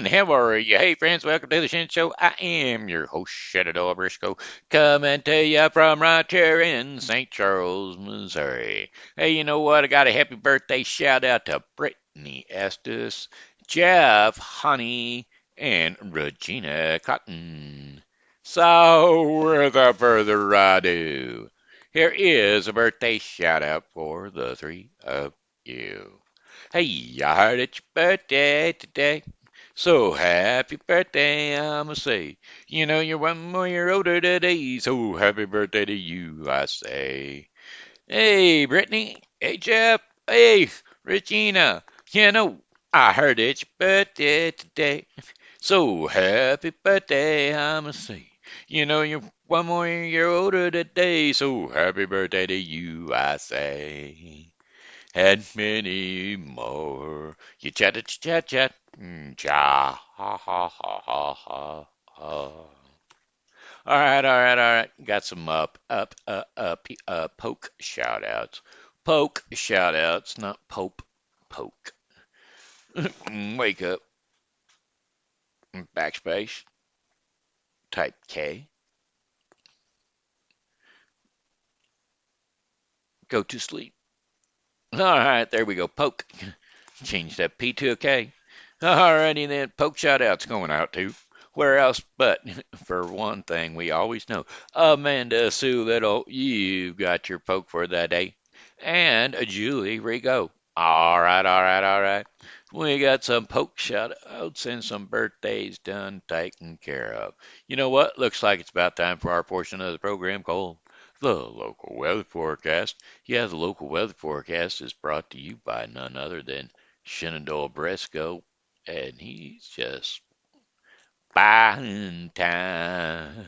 how are you? Hey, friends, welcome to the Shen Show. I am your host, Shenandoah Briscoe, coming to you from right here in St. Charles, Missouri. Hey, you know what? I got a happy birthday shout out to Brittany Estes, Jeff Honey, and Regina Cotton. So, without further ado, here is a birthday shout out for the three of you. Hey, I heard it's your birthday today. So happy birthday, I'ma say. You know you're 1 more year older today, so happy birthday to you, I say. Hey, Brittany. Hey, Jeff. Hey, Regina. You know, I heard it's your birthday today. So happy birthday, I'ma say. You know you're 1 more year older today, so happy birthday to you, I say and many more. You chat, chat, chat, cha, ha, ha, ha, ha, ha, ha. All right. Got some poke shout outs. Poke shout outs, not pope, poke. Wake up, backspace, type K, go to sleep. All right, there we go. Poke. Change that P to a K. Alrighty then, poke shout outs going out to where else but for one thing we always know. Amanda Sue Little, you've got your poke for the day. And Julie Rigo. All right. We got some poke shout outs and some birthdays done taken care of. You know what? Looks like it's about time for our portion of the program called the local weather forecast. Yeah, the local weather forecast is brought to you by none other than Shenandoah Briscoe, and he's just buying time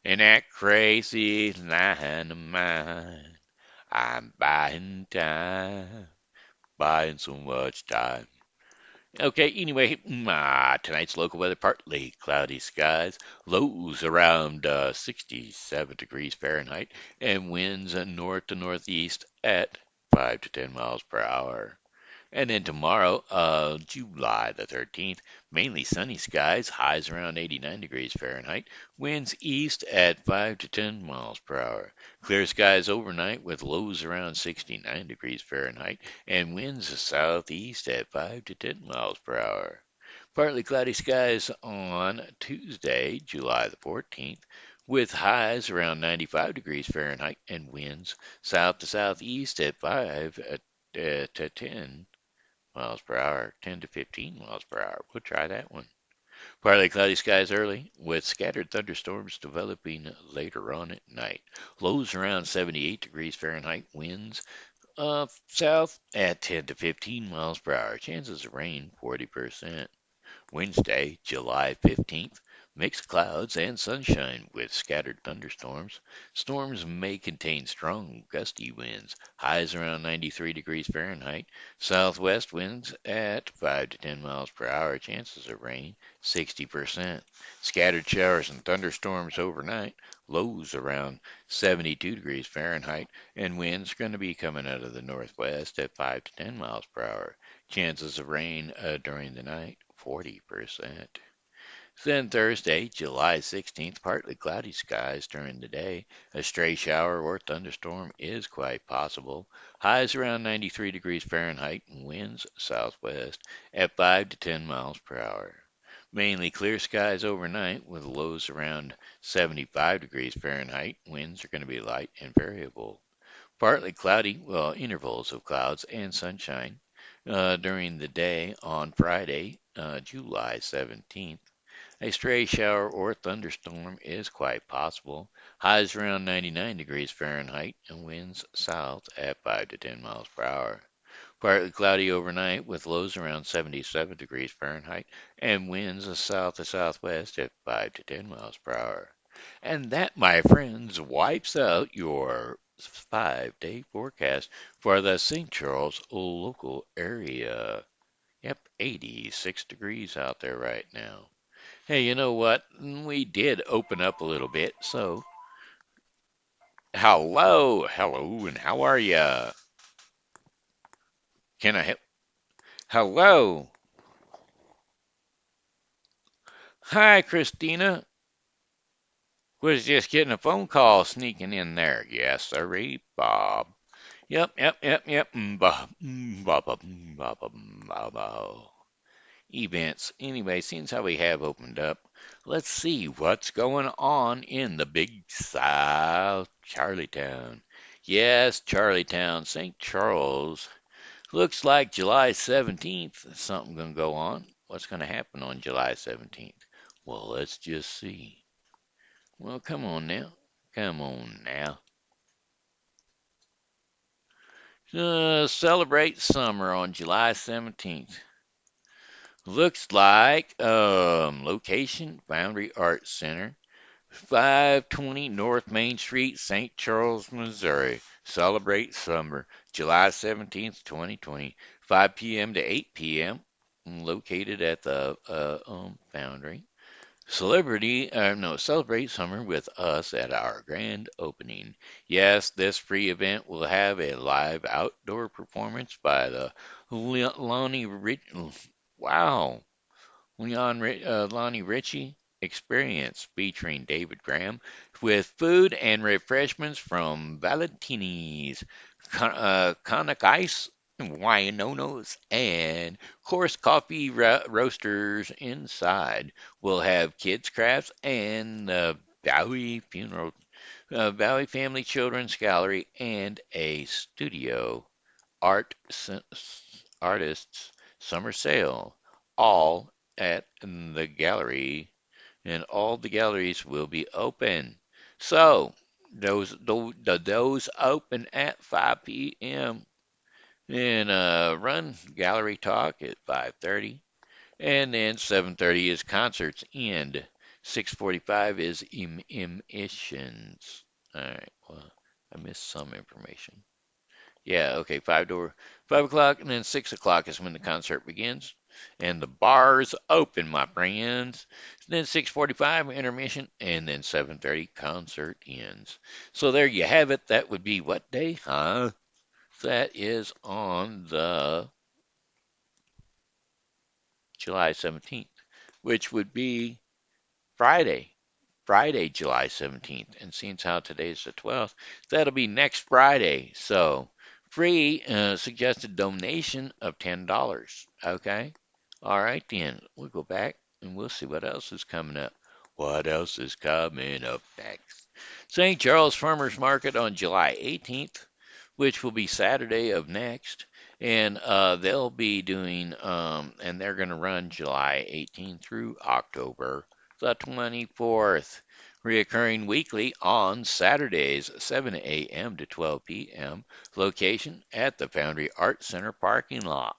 in that crazy line of mine. I'm buying time, buying so much time. Okay, anyway, tonight's local weather partly cloudy skies, lows around 67 degrees Fahrenheit, and winds north to northeast at 5 to 10 miles per hour. And then tomorrow, July the 13th, mainly sunny skies, highs around 89 degrees Fahrenheit, winds east at 5 to 10 miles per hour. Clear skies overnight with lows around 69 degrees Fahrenheit and winds southeast at 5 to 10 miles per hour. Partly cloudy skies on Tuesday, July the 14th, with highs around 95 degrees Fahrenheit and winds south to southeast at 5 to 10 miles per hour, 10 to 15 miles per hour. We'll try that one. Partly cloudy skies early, with scattered thunderstorms developing later on at night. Lows around 78 degrees Fahrenheit, winds south at 10 to 15 miles per hour. Chances of rain 40%. Wednesday, July 15th, mixed clouds and sunshine with scattered thunderstorms. Storms may contain strong gusty winds, highs around 93 degrees Fahrenheit, southwest winds at 5 to 10 miles per hour, chances of rain 60%. Scattered showers and thunderstorms overnight, lows around 72 degrees Fahrenheit, and winds going to be coming out of the northwest at 5 to 10 miles per hour. Chances of rain during the night 40%. Then Thursday, July 16th, partly cloudy skies during the day. A stray shower or thunderstorm is quite possible. Highs around 93 degrees Fahrenheit and winds southwest at 5 to 10 miles per hour. Mainly clear skies overnight with lows around 75 degrees Fahrenheit. Winds are going to be light and variable. Partly cloudy, well, intervals of clouds and sunshine during the day on Friday, July 17th. A stray shower or thunderstorm is quite possible. Highs around 99 degrees Fahrenheit and winds south at 5 to 10 miles per hour. Partly cloudy overnight with lows around 77 degrees Fahrenheit and winds south to southwest at 5 to 10 miles per hour. And that, my friends, wipes out your 5 day forecast for the St. Charles local area. Yep, 86 degrees out there right now. Hey, you know what? We did open up a little bit, so hello, and how are ya? Can I help? Hello, Hi, Christina. Was just getting a phone call sneaking in there. Yes, sirree, Bob. Yep. Bob. Bob. Bob. Bob. Events. Anyway, since how we have opened up, let's see what's going on in the Big South, Charlietown. Yes, Charlietown, St. Charles. Looks like July 17th, something gonna go on. What's gonna happen on July 17th? Well, let's just see. Well, come on now. Come on now. Celebrate summer on July 17th. Looks like location Foundry Arts Center, 520 North Main Street, St. Charles, Missouri. Celebrate summer, July 17th, 2020, 5 p.m. to 8 p.m. Located at the Foundry. Celebrate summer with us at our grand opening. Yes, this free event will have a live outdoor performance by the Lonnie Rich. Wow, Lonnie Ritchie Experience featuring David Graham with food and refreshments from Valentini's, Conic Ice, Wyanonos, and course coffee roasters inside. We'll have kids crafts and the Valley Family Children's Gallery and a studio art artists summer sale, all at the gallery, and all the galleries will be open. So those open at 5 p.m. and run gallery talk at 5:30, and then 7:30 is concerts end. 6:45 is emissions. All right, well, I missed some information. Yeah, okay, 5 o'clock, and then 6 o'clock is when the concert begins, and the bars open, my friends. Then 6:45 intermission, and then 7:30 concert ends. So there you have it. That would be what day, huh? That is on the July 17th, which would be Friday. Friday, July 17th. And since how today's the 12th, that'll be next Friday. So free suggested donation of $10. Okay? All right, then. We'll go back and we'll see what else is coming up. What else is coming up next? St. Charles Farmers Market on July 18th, which will be Saturday of next. And they'll be doing, and they're going to run July 18th through October the 24th, reoccurring weekly on Saturdays, 7 a.m. to 12 p.m. Location at the Foundry Art Center parking lot.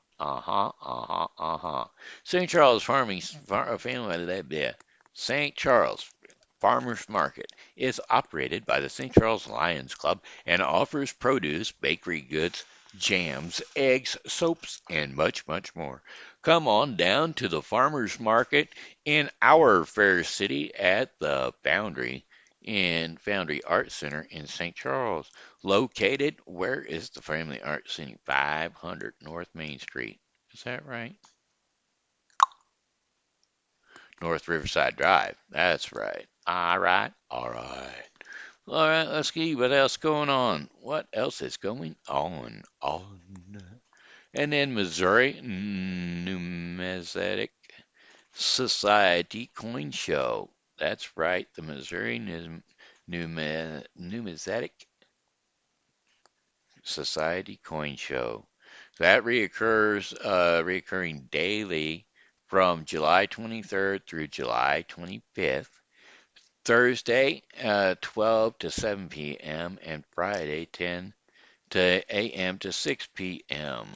St. Charles Family, St. Charles Farmers Market is operated by the St. Charles Lions Club and offers produce, bakery goods, jams, eggs, soaps, and much, much more. Come on down to the farmers market in our fair city at the Foundry in Foundry Art Center in St. Charles. Located, where is the Family Art Center? 500 North Main Street. Is that right? North Riverside Drive. That's right. All right. All right. All right. Let's see what else going on. What else is going on? And then Missouri Numismatic Society Coin Show. That's right. The Missouri Numismatic Society Coin Show. That reoccurring daily from July 23rd through July 25th. Thursday, 12 to 7 p.m. and Friday, 10 to a.m. to 6 p.m.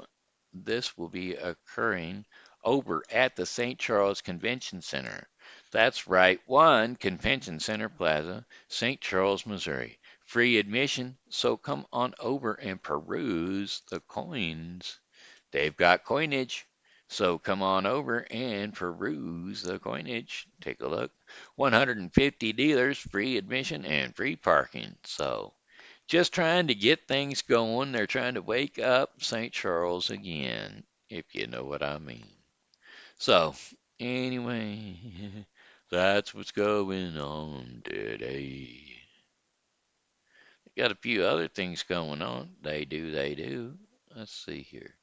This will be occurring over at the St. Charles Convention Center. That's right, 1 Convention Center Plaza, St. Charles, Missouri. Free admission, so come on over and peruse the coins. They've got coinage, so come on over and peruse the coinage. Take a look. 150 dealers, free admission, and free parking. So just trying to get things going. They're trying to wake up St. Charles again, if you know what I mean. So, anyway, That's what's going on today. Got a few other things going on. They do, they do. Let's see here.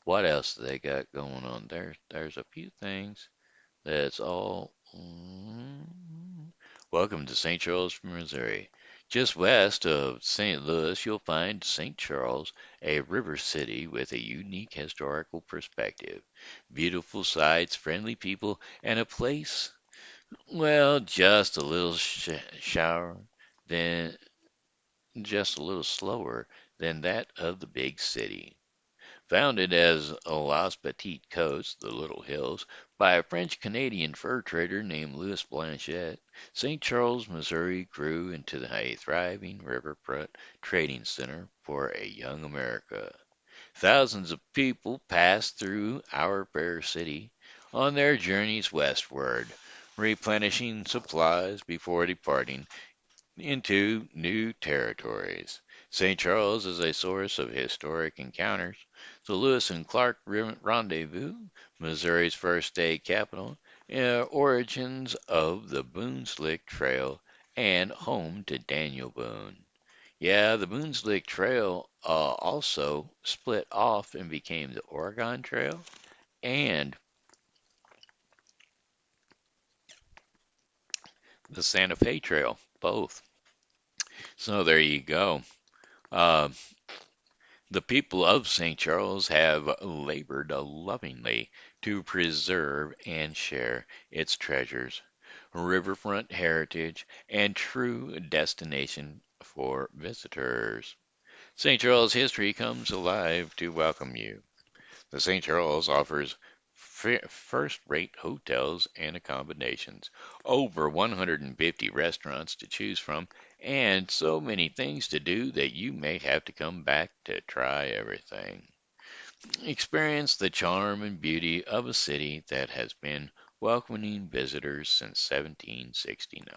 What else do they got going on there? There's a few things. That's all. Welcome to St. Charles, Missouri. Just west of St. Louis, you'll find St. Charles, a river city with a unique historical perspective. Beautiful sights, friendly people, and a place, well, just a little shower, then just a little slower than that of the big city. Founded as Las Petites Côtes, the Little Hills, by a French-Canadian fur trader named Louis Blanchet, St. Charles, Missouri grew into a thriving riverfront trading center for a young America. Thousands of people passed through our fair city on their journeys westward, replenishing supplies before departing into new territories. St. Charles is a source of historic encounters. The Lewis and Clark Rendezvous, Missouri's first state capital, origins of the Boone Slick Trail, and home to Daniel Boone. Yeah, the Boone Slick Trail also split off and became the Oregon Trail and the Santa Fe Trail, both. So there you go. Uh, The people of St. Charles have labored lovingly to preserve and share its treasures, riverfront heritage, and true destination for visitors. St. Charles history comes alive to welcome you. The St. Charles offers first-rate hotels and accommodations, over 150 restaurants to choose from, and so many things to do that you may have to come back to try everything. Experience the charm and beauty of a city that has been welcoming visitors since 1769.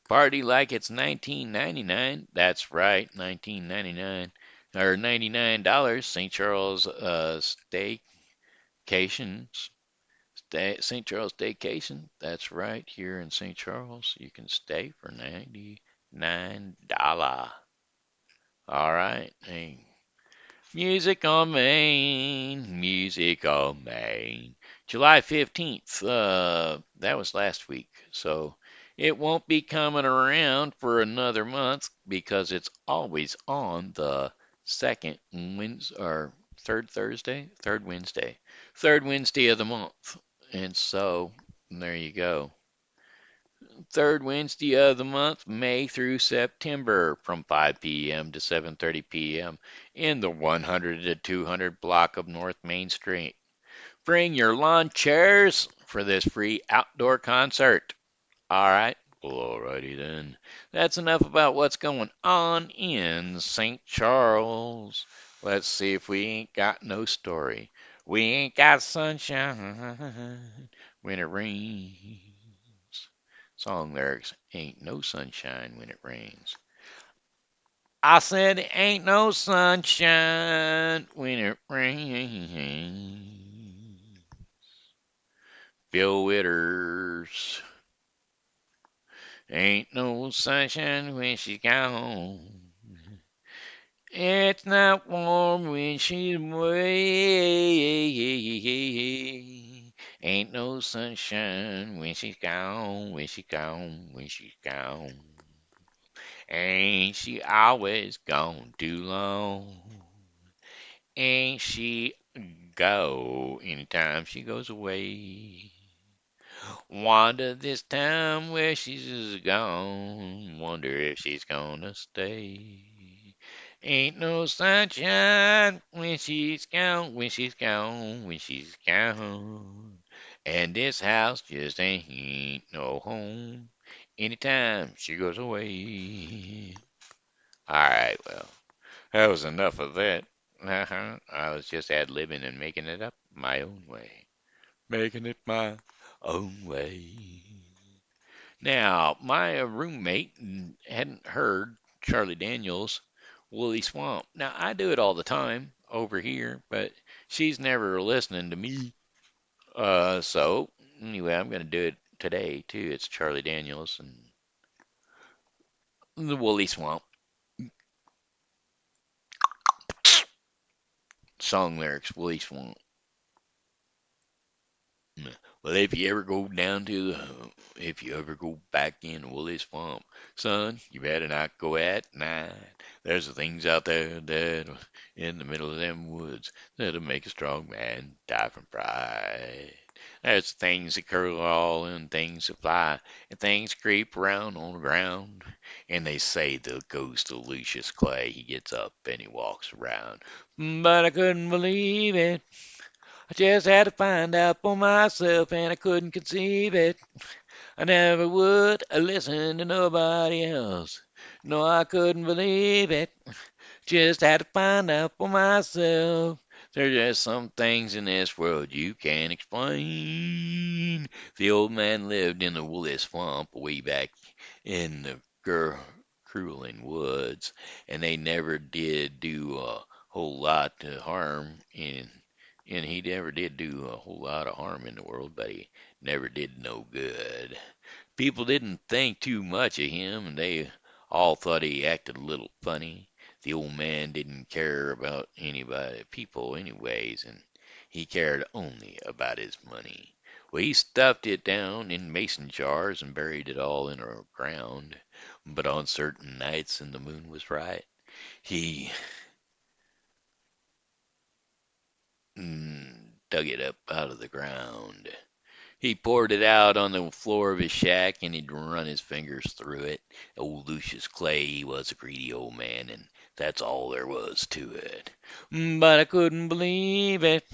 Party like it's 1999. That's right, 1999 or $99. St. Charles Staycations. St. Charles Staycation. That's right, here in St. Charles, you can stay for $99. All right. Hey, music on Main, music on Main. July 15th, that was last week. So it won't be coming around for another month because it's always on the second Wednesday or third Wednesday of the month. And so there you go. Third Wednesday of the month, May through September, from 5 p.m. to 7:30 p.m. in the 100 to 200 block of North Main Street. Bring your lawn chairs for this free outdoor concert. All right. Well, alrighty then. That's enough about what's going on in St. Charles. Let's see if we ain't got no story. We ain't got sunshine when it rains. Song lyrics: ain't no sunshine when it rains. I said it ain't no sunshine when it rains. Bill Withers. Ain't no sunshine when she's gone. It's not warm when she's away. Ain't no sunshine when she's gone, when she's gone, when she's gone. Ain't she always gone too long? Ain't she go anytime she goes away? Wonder this time where she's gone. Wonder if she's gonna stay. Ain't no sunshine when she's gone, when she's gone, when she's gone. And this house just ain't no home anytime she goes away. Alright, well, that was enough of that. I was just ad-libbing and making it up my own way. Making it my own way. Now, my roommate hadn't heard Charlie Daniels' Woolly Swamp. Now, I do it all the time over here, but she's never listening to me. So, anyway, I'm going to do it today too. It's Charlie Daniels and the Woolly Swamp. Song lyrics, Woolly Swamp. Well, if you ever go back in Woolly Swamp, son, you better not go at night. There's the things out there that in the middle of them woods that'll make a strong man die from pride. There's things that crawl and things that fly and things creep around on the ground. And they say the ghost of Lucius Clay, he gets up and he walks around. But I couldn't believe it. I just had to find out for myself, and I couldn't conceive it. I never would listen to nobody else. No, I couldn't believe it. Just had to find out for myself. There's just some things in this world you can't explain. The old man lived in the woolly swamp way back in the crueling woods, and they never did do a whole lot to harm and he never did do a whole lot of harm in the world, but he never did no good. People didn't think too much of him, and they all thought he acted a little funny. The old man didn't care about people anyways, and he cared only about his money. Well, he stuffed it down in mason jars and buried it all in the ground. But on certain nights, and the moon was right, he dug it up out of the ground. He poured it out on the floor of his shack, and he'd run his fingers through it. Old Lucius Clay, he was a greedy old man, and that's all there was to it. But I couldn't believe it.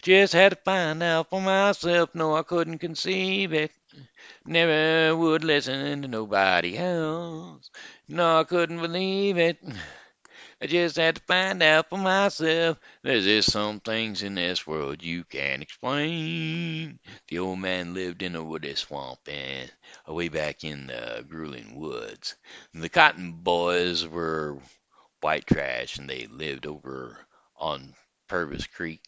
Just had to find out for myself. No, I couldn't conceive it. Never would listen to nobody else. No, I couldn't believe it. I just had to find out for myself. There's just some things in this world you can't explain. The old man lived in a woody swamp and away back in the grueling woods. The cotton boys were white trash and they lived over on Purvis Creek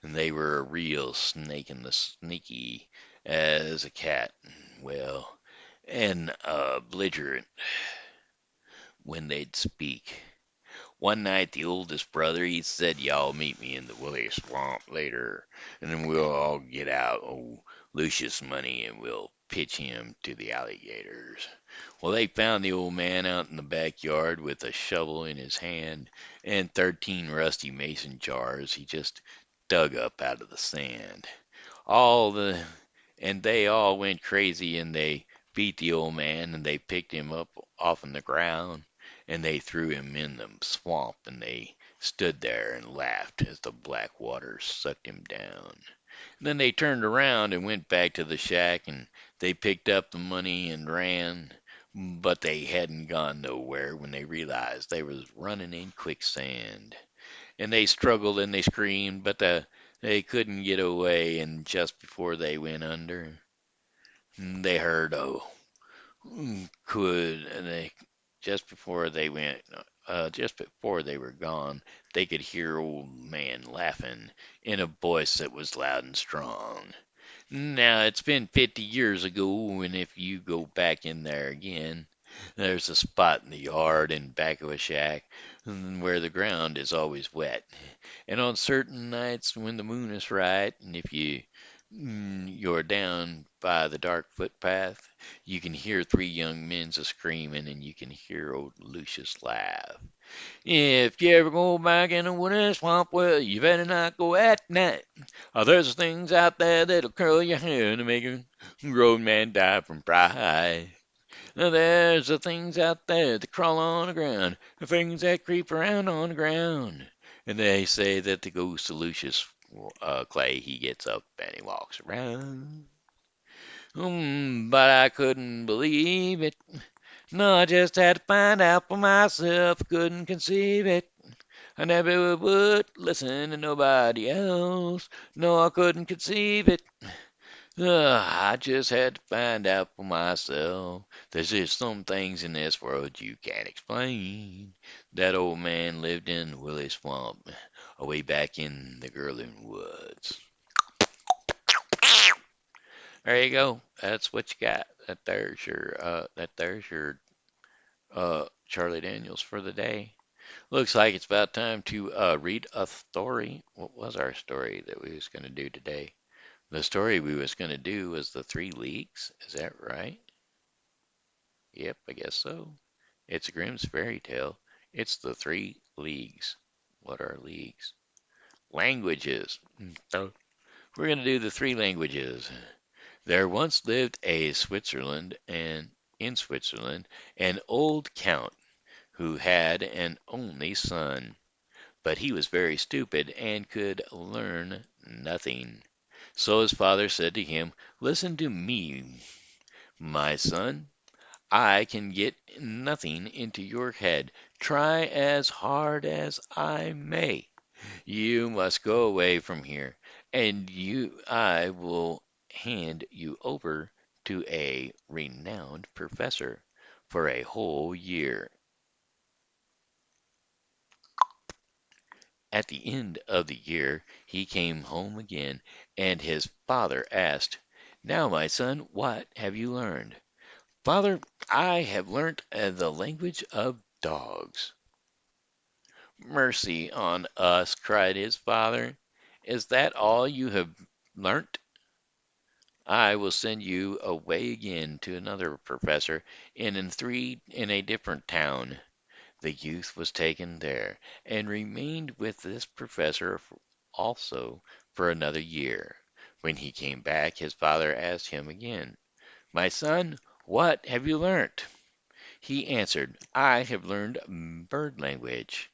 and they were a real snake in the sneaky as a cat. Well, and belligerent when they'd speak. One night the oldest brother, he said, "Y'all meet me in the woolly swamp later, and then we'll all get out old Lucius' money and we'll pitch him to the alligators." Well, they found the old man out in the backyard with a shovel in his hand and 13 rusty mason jars he just dug up out of the sand. All the and they all went crazy and they beat the old man and they picked him up off on the ground and they threw him in the swamp and they stood there and laughed as the black waters sucked him down. Then they turned around and went back to the shack and they picked up the money and ran, but they hadn't gone nowhere when they realized they was running in quicksand. And they struggled and they screamed, but they couldn't get away, and just before they went under, they heard, oh, could and they just before they were gone, they could hear old man laughing in a voice that was loud and strong. Now it's been 50 years ago, and if you go back in there again, there's a spot in the yard in back of a shack where the ground is always wet. And on certain nights when the moon is right, and if you're down by the dark footpath, you can hear three young men a screaming, and you can hear old Lucius laugh. If you ever go back in the woody swamp, well, you better not go at night. There's things out there that'll curl your hair and make a grown man die from pride. There's the things out there that crawl on the ground, the things that creep around on the ground. And they say that the ghost of Lucius Clay, he gets up and he walks around. But I couldn't believe it. No, I just had to find out for myself. Couldn't conceive it. I never would listen to nobody else. No, I couldn't conceive it. I just had to find out for myself. There's just some things in this world you can't explain. That old man lived in Willie Swamp, away back in the Girling Woods. There you go. That's what you got. That there's your Charlie Daniels for the day. Looks like it's about time to read a story. What was our story that we was going to do today? The story we was going to do was the Three Leagues. Is that right? Yep, I guess so. It's Grimm's fairy tale. It's the Three Leagues. What are leagues? Languages. So we're going to do the three languages. There once lived in Switzerland an old count who had an only son, but he was very stupid and could learn nothing. So his father said to him, "Listen to me, my son. I can get nothing into your head, try as hard as I may. You must go away from here, and I will hand you over to a renowned professor for a whole year." At the end of the year he came home again, and his father asked, "Now, my son, what have you learned?" "Father, I have learnt the language of dogs." "Mercy on us!" cried his father. "Is that all you have learnt? I will send you away again to another professor in a different town." The youth was taken there, and remained with this professor also for another year. When he came back, his father asked him again, "My son, what have you learnt?" He answered, "I have learned bird language."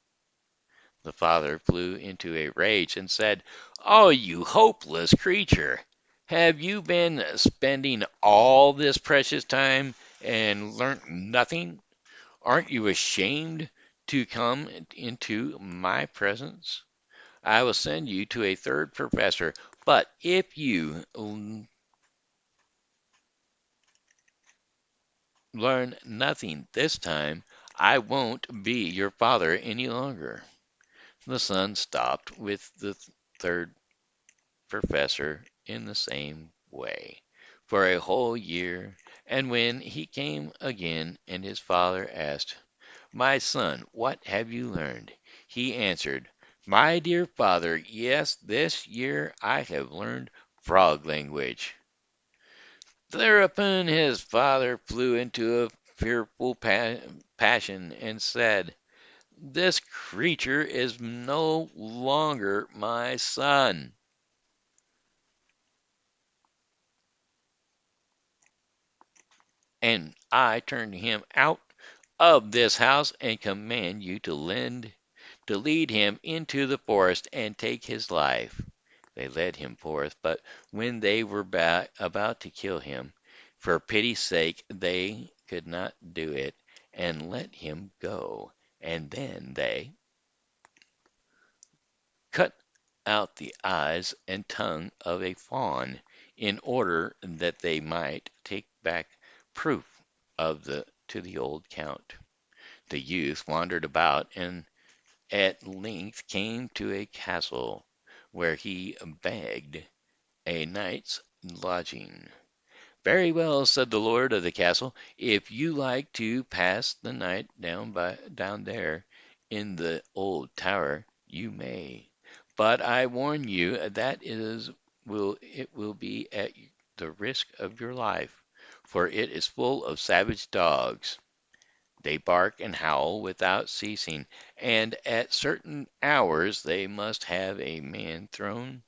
The father flew into a rage and said, "Oh, you hopeless creature! Have you been spending all this precious time and learnt nothing? Aren't you ashamed to come into my presence? I will send you to a third professor, but if you learn nothing this time, I won't be your father any longer." The son stopped with the third professor in the same way for a whole year, and when he came again and his father asked, "My son, what have you learned?" he answered, "My dear father, yes, this year I have learned frog language." Thereupon his father flew into a fearful passion and said, "This creature is no longer my son, and I turn him out of this house and command you to lead him into the forest and take his life." They led him forth, but when they were about to kill him, for pity's sake they could not do it, and let him go. And then they cut out the eyes and tongue of a fawn, in order that they might take back proof of the to the old count. The youth wandered about, and at length came to a castle, where he begged a night's lodging. "Very well," said the lord of the castle, "if you like to pass the night down there in the old tower, you may. But I warn you that it will be at the risk of your life, for it is full of savage dogs. They bark and howl without ceasing, and at certain hours they must have a man thrown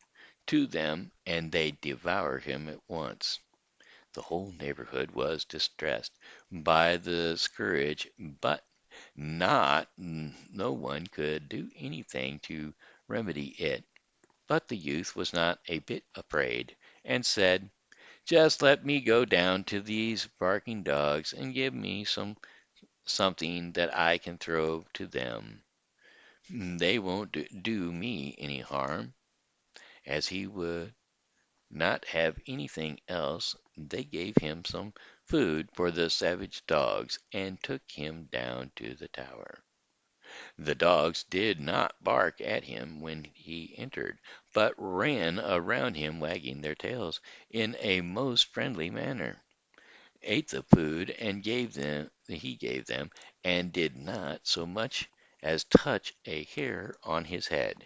to them, and they devour him at once." The whole neighborhood was distressed by the scourge, but not no one could do anything to remedy it. But the youth was not a bit afraid, and said, "Just let me go down to these barking dogs and give me something that I can throw to them. They won't do me any harm." As he would not have anything else, they gave him some food for the savage dogs, and took him down to the tower. The dogs did not bark at him when he entered, but ran around him wagging their tails in a most friendly manner, ate the food he gave them, and did not so much as touch a hair on his head.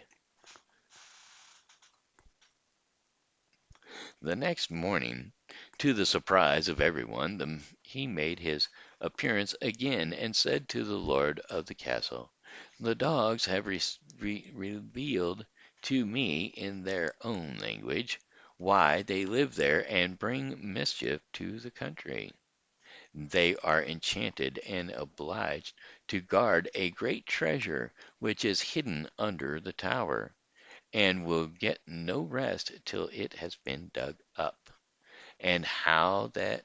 The next morning, to the surprise of everyone, he made his appearance again and said to the lord of the castle, "The dogs have revealed to me in their own language why they live there and bring mischief to the country. They are enchanted and obliged to guard a great treasure which is hidden under the tower, and will get no rest till it has been dug up. And how that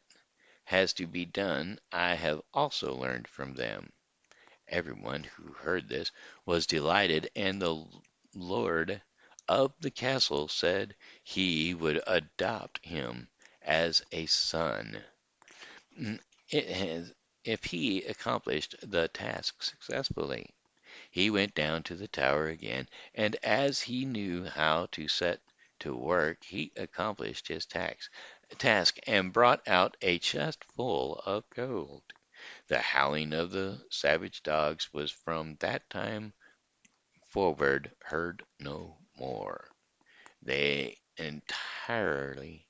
has to be done I have also learned from them." Everyone who heard this was delighted, and the lord of the castle said he would adopt him as a son. Mm, It has, if he accomplished the task successfully. He went down to the tower again, and as he knew how to set to work, he accomplished his task and brought out a chest full of gold. The howling of the savage dogs was from that time forward heard no more. They entirely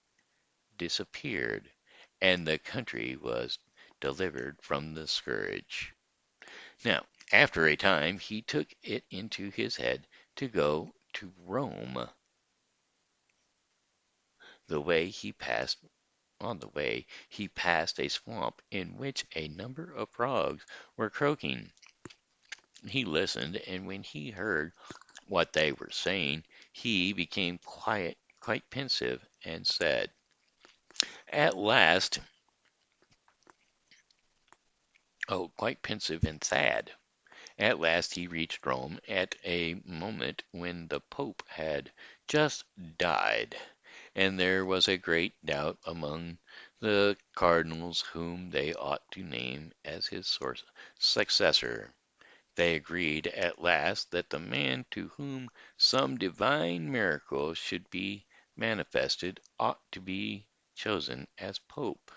disappeared, and the country was delivered from the scourge. Now, after a time, he took it into his head to go to Rome. The way he passed On the way, he passed a swamp in which a number of frogs were croaking. He listened, and when he heard what they were saying, he became quite pensive, and said, at last, quite pensive and sad. At last he reached Rome at a moment when the Pope had just died, and there was a great doubt among the cardinals whom they ought to name as his successor. They agreed at last that the man to whom some divine miracle should be manifested ought to be chosen as Pope.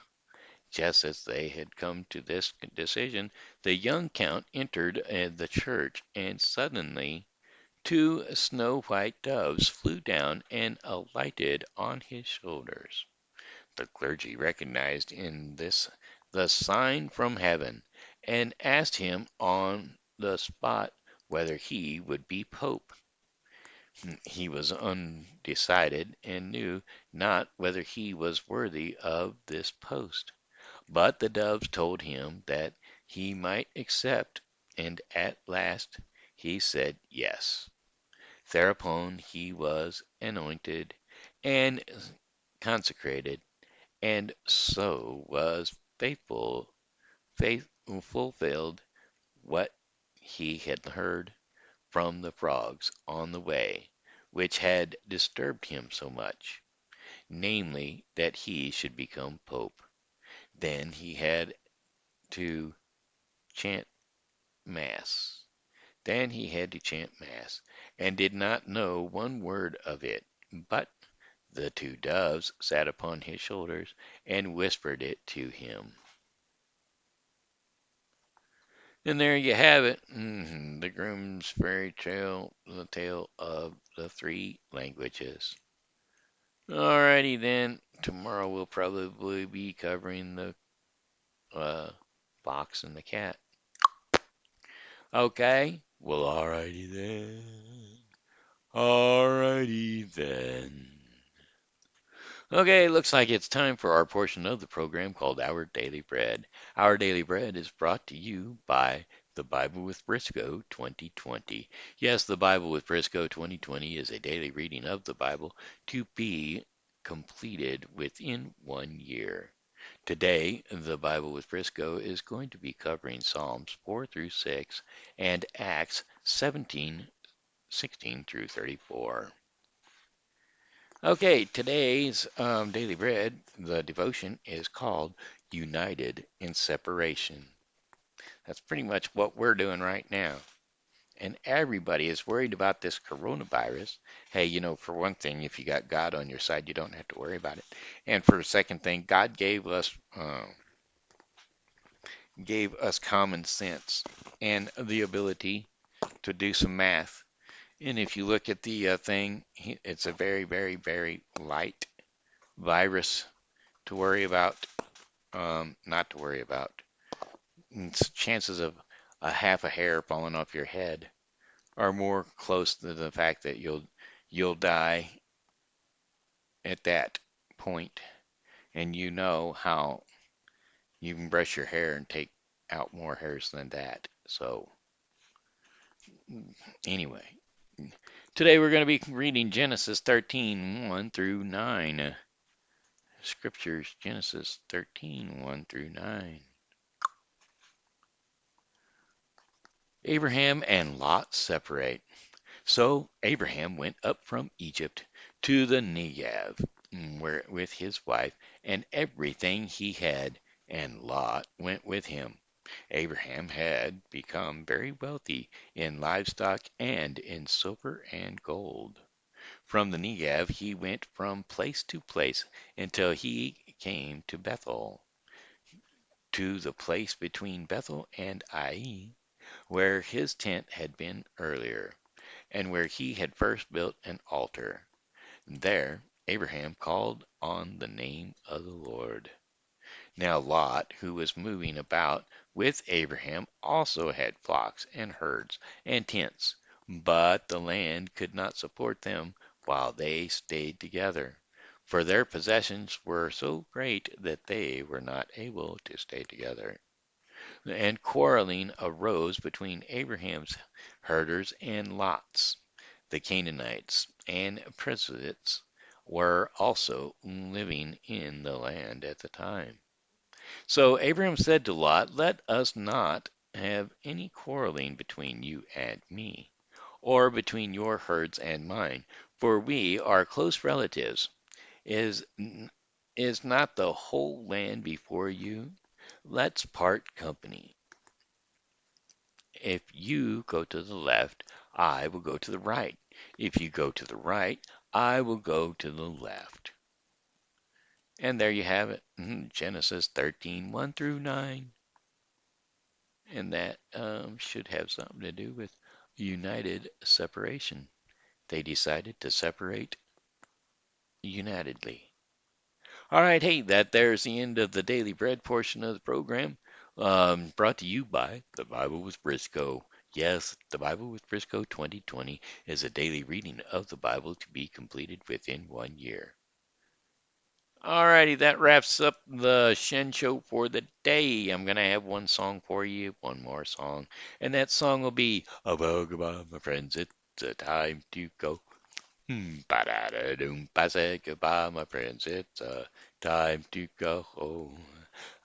Just as they had come to this decision, the young count entered the church, and suddenly two snow-white doves flew down and alighted on his shoulders. The clergy recognized in this the sign from heaven, and asked him on the spot whether he would be pope. He was undecided, and knew not whether he was worthy of this post. But the doves told him that he might accept, and at last he said yes. Thereupon he was anointed and consecrated, and so was faith fulfilled what he had heard from the frogs on the way, which had disturbed him so much, namely, that he should become pope. Then he had to chant Mass. Then he had to chant Mass, and did not know one word of it, but the two doves sat upon his shoulders and whispered it to him. And there you have it, the Grimm's fairy tale, the tale of the three languages. Alrighty then, tomorrow we'll probably be covering the uh, fox and the cat. Okay, well, alrighty then. Alrighty then. Okay, looks like it's time for our portion of the program called Our Daily Bread. Our Daily Bread is brought to you by The Bible with Briscoe 2020. Yes, The Bible with Briscoe 2020 is a daily reading of the Bible to be completed within 1 year. Today, The Bible with Briscoe is going to be covering Psalms 4 through 6 and Acts 17:16 through 34. Okay, today's daily bread, the devotion is called United in Separation. That's pretty much what we're doing right now. and everybody is worried about this coronavirus. Hey, for one thing, if you got God on your side, you don't have to worry about it. And for a second thing, God gave us common sense and the ability to do some math. And if you look at the thing, it's a very, very, very light virus to worry about, not to worry about. Chances of a half a hair falling off your head are more close to the fact that you'll die at that point, and you know how you can brush your hair and take out more hairs than that. So anyway, today we're going to be reading Genesis 13, 1 through 9. Scriptures, Genesis 13, 1 through 9. Abraham and Lot separate. So Abraham went up from Egypt to the Negev, with his wife and everything he had, and Lot went with him. Abraham had become very wealthy in livestock and in silver and gold. From the Negev he went from place to place until he came to Bethel, to the place between Bethel and Ai, where his tent had been earlier, and where he had first built an altar. There Abraham called on the name of the Lord. Now Lot, who was moving about with Abraham, also had flocks and herds and tents, but the land could not support them while they stayed together, for their possessions were so great that they were not able to stay together. And quarreling arose between Abraham's herders and Lot's. The Canaanites and Perizzites were also living in the land at the time. So Abraham said to Lot, let us not have any quarreling between you and me, or between your herds and mine, for we are close relatives. Is is not the whole land before you? Let's part company. If you go to the left, I will go to the right. If you go to the right, I will go to the left. And there you have it, Genesis 13, 1 through 9. And that should have something to do with united separation. They decided to separate unitedly. All right, hey, there's the end of the Daily Bread portion of the program, brought to you by The Bible with Briscoe. Yes, The Bible with Briscoe 2020 is a daily reading of the Bible to be completed within 1 year. Alrighty, that wraps up the Shen Show for the day. I'm gonna have one song for you, one more song, and that song will be "Oh, goodbye, my friends, it's a time to go." Ba-da-da-doom, I said goodbye, my friends, it's time to go.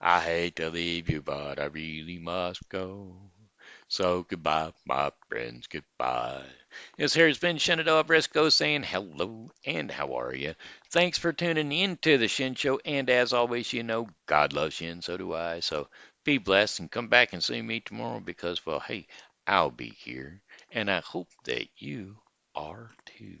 I hate to leave you, but I really must go. So goodbye, my friends, goodbye. This here has been Shenandoah Briscoe saying hello and how are you? Thanks for tuning in to the Shen Show, and as always, God loves you and so do I. So be blessed and come back and see me tomorrow because, well, hey, I'll be here, and I hope that you are too.